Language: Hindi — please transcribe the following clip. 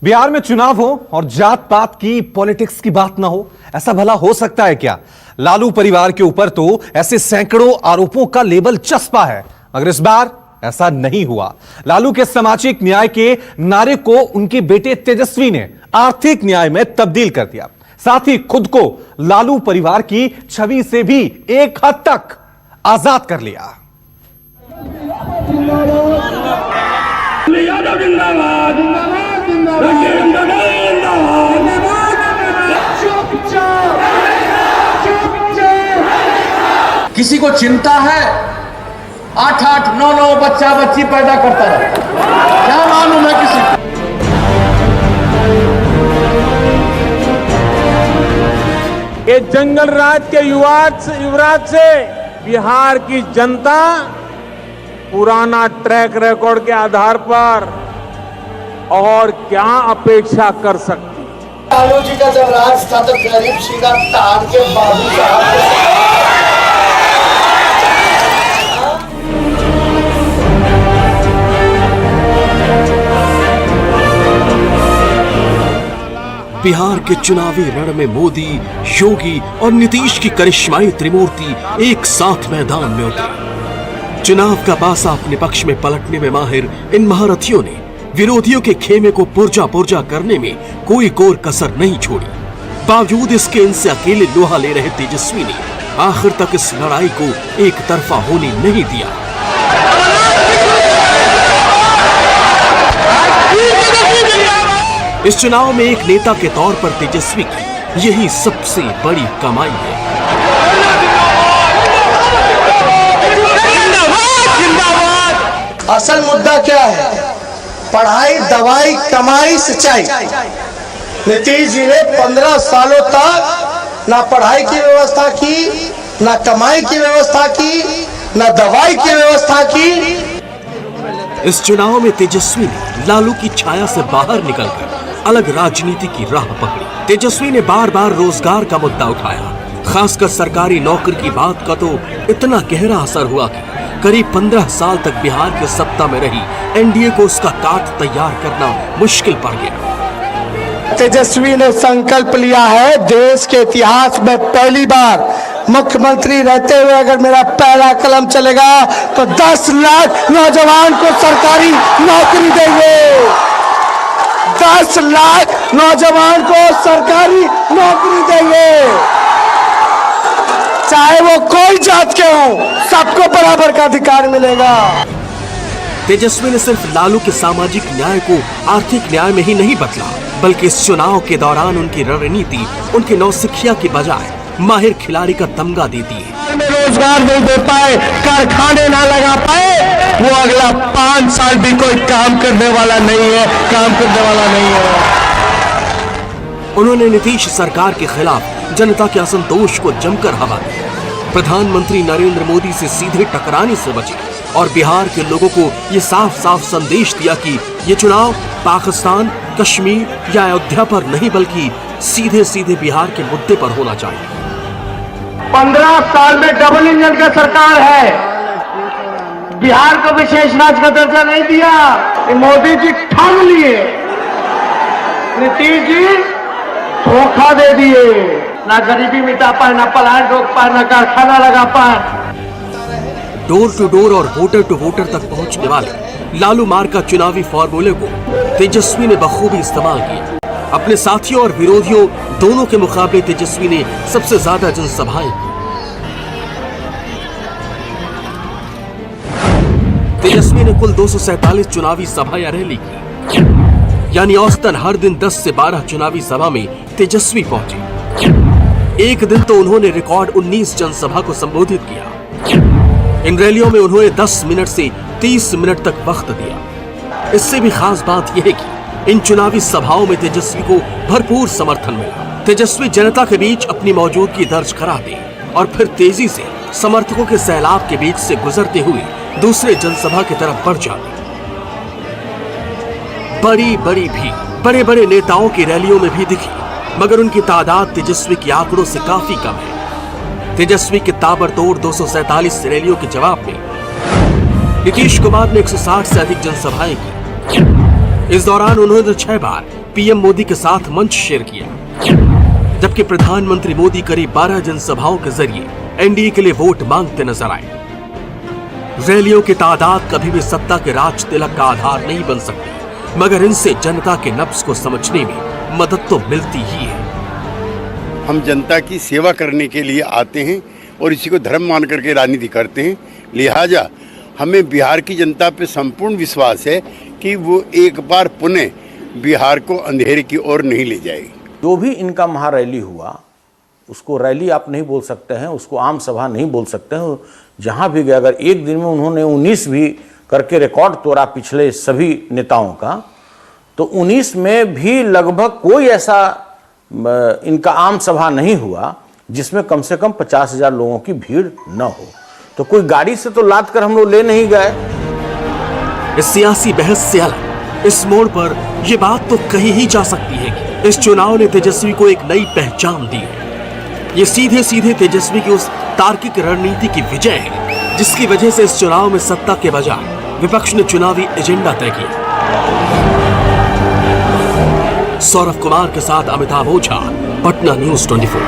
बिहार में चुनाव हो और जात पात की पॉलिटिक्स की बात ना हो, ऐसा भला हो सकता है क्या? लालू परिवार के ऊपर तो ऐसे सैकड़ों आरोपों का लेबल चस्पा है, मगर इस बार ऐसा नहीं हुआ। लालू के सामाजिक न्याय के नारे को उनके बेटे तेजस्वी ने आर्थिक न्याय में तब्दील कर दिया, साथ ही खुद को लालू परिवार की छवि से भी एक हद तक आजाद कर लिया। किसी को चिंता है 8-8, 9-9 बच्चा बच्ची पैदा करता है, क्या मालूम है किसी को? ये जंगल राज के युवराज से बिहार की जनता पुराना ट्रैक रिकॉर्ड के आधार पर और क्या अपेक्षा कर सकती? लालू जी का जब राज था तो गरीब सीधा तार के बाबू साहब बिहार के चुनावी रण में मोदी, योगी और नीतीश की करिश्माई त्रिमूर्ति एक साथ मैदान में उतरी। चुनाव का पासा अपने पक्ष में पलटने में माहिर इन महारथियों ने विरोधियों के खेमे को पुर्जा पुर्जा करने में कोई कोर कसर नहीं छोड़ी। बावजूद इसके इनसे अकेले लोहा ले रहे तेजस्वी ने आखिर तक इस लड़ाई को एक तरफा होने नहीं दिया। इस चुनाव में एक नेता के तौर पर तेजस्वी की यही सबसे बड़ी कमाई है। असल मुद्दा क्या है? पढ़ाई, दवाई, कमाई, सिंचाई। नीतीश जी ने 15 सालों तक ना पढ़ाई की व्यवस्था की, ना कमाई की व्यवस्था की, ना दवाई की व्यवस्था की। इस चुनाव में तेजस्वी ने लालू की छाया से बाहर निकलकर अलग राजनीति की राह पकड़ी। तेजस्वी ने बार बार रोजगार का मुद्दा उठाया, खासकर सरकारी नौकरी की बात का तो इतना गहरा असर हुआ कि करीब 15 साल तक बिहार की सत्ता में रही एनडीए को उसका काट तैयार करना मुश्किल पड़ गया। तेजस्वी ने संकल्प लिया है, देश के इतिहास में पहली बार मुख्यमंत्री रहते हुए अगर मेरा पहला कलम चलेगा तो 10 लाख नौजवान को सरकारी नौकरी देंगे। 10 लाख नौजवान को सरकारी नौकरी देंगे, चाहे वो कोई जात के हो, सबको बराबर का अधिकार मिलेगा। तेजस्वी ने सिर्फ लालू के सामाजिक न्याय को आर्थिक न्याय में ही नहीं बदला, बल्कि इस चुनाव के दौरान उनकी रणनीति उनके नौसिखिया की बजाय माहिर खिलाड़ी का तमगा देती है। रोजगार नहीं दे पाए, कारखाने ना लगा पाए, वो अगला 5 साल भी कोई काम करने वाला नहीं है। उन्होंने नीतीश सरकार के खिलाफ जनता के असंतोष को जमकर हवा दी, प्रधानमंत्री नरेंद्र मोदी से सीधे टकराने से बचे और बिहार के लोगों को ये साफ साफ संदेश दिया कि ये चुनाव पाकिस्तान, कश्मीर या अयोध्या पर नहीं बल्कि सीधे सीधे बिहार के मुद्दे पर होना चाहिए। 15 साल में डबल इंजन का सरकार है, बिहार को विशेष राज्य का दर्जा नहीं दिया। मोदी जी ठग लिए, नीतीश जी धोखा दे दिए, ना गरीबी मिटा पाए, ना पलायन रोक पाए, ना कारखाना लगा पाए। डोर टू डोर और वोटर टू वोटर तक पहुंचने वाले लालू मार्ग का चुनावी फॉर्मूले को तेजस्वी ने बखूबी इस्तेमाल किया। अपने साथियों और विरोधियों दोनों के मुकाबले तेजस्वी ने सबसे ज्यादा जनसभाएं की। तेजस्वी ने कुल 247 चुनावी सभा या रैली की, यानी औसतन हर दिन 10 से 12 चुनावी सभा में तेजस्वी पहुंचे। एक दिन तो उन्होंने रिकॉर्ड 19 जनसभा को संबोधित किया। इन रैलियों में उन्होंने 10 मिनट से 30 मिनट तक वक्त दिया। इससे भी खास बात यह है कि इन चुनावी सभाओं में तेजस्वी को भरपूर समर्थन मिला। तेजस्वी जनता के बीच अपनी मौजूदगी दर्ज करा दे और फिर तेजी से समर्थकों के सैलाब के बीच से गुजरते हुए दूसरे जनसभा की तरफ बढ़ जाते। बड़ी भीड़ बड़े बड़े नेताओं की रैलियों में भी दिखी, मगर उनकी तादाद तेजस्वी के आंकड़ों से काफी कम है। तेजस्वी के ताबड़तोड़ 247 रैलियों के जवाब में नीतीश कुमार ने 160 से अधिक जनसभाएं की। इस दौरान उन्होंने 6 बार पीएम मोदी के साथ मंच शेयर किया, जबकि प्रधानमंत्री मोदी करीब 12 जनसभाओं के जरिए एनडीए के लिए वोट मांगते नजर आए। रैलियों की तादाद कभी भी सत्ता के राज तिलक का आधार नहीं बन सकती, मगर इनसे जनता के नब्ज को समझने में मदद तो मिलती ही है। हम जनता की सेवा करने के लिए आते हैं और इसी को धर्म मान करके राजनीति करते हैं। लिहाजा हमें बिहार की जनता पे संपूर्ण विश्वास है कि वो एक बार पुनः बिहार को अंधेरे की ओर नहीं ले जाएगी। जो भी इनका महारैली हुआ, उसको रैली आप नहीं बोल सकते हैं, उसको आम सभा नहीं बोल सकते हैं। जहाँ भी गए, अगर एक दिन में उन्होंने 19 भी करके रिकॉर्ड तोड़ा पिछले सभी नेताओं का, तो 19 में भी लगभग कोई ऐसा इनका आम सभा नहीं हुआ जिसमें कम से कम 50,000 लोगों की भीड़ न हो। तो कोई गाड़ी से तो लाद कर हम लोग ले नहीं गए। इस सियासी बहस से अलग इस मोड़ पर यह बात तो कही ही जा सकती है कि इस चुनाव ने तेजस्वी को एक नई पहचान दी है। ये सीधे सीधे तेजस्वी की उस तार्किक रणनीति की विजय है जिसकी वजह से इस चुनाव में सत्ता के बजाय विपक्ष ने चुनावी एजेंडा तय किया। सौरभ कुमार के साथ अमिताभ ओझा, पटना न्यूज़ 24।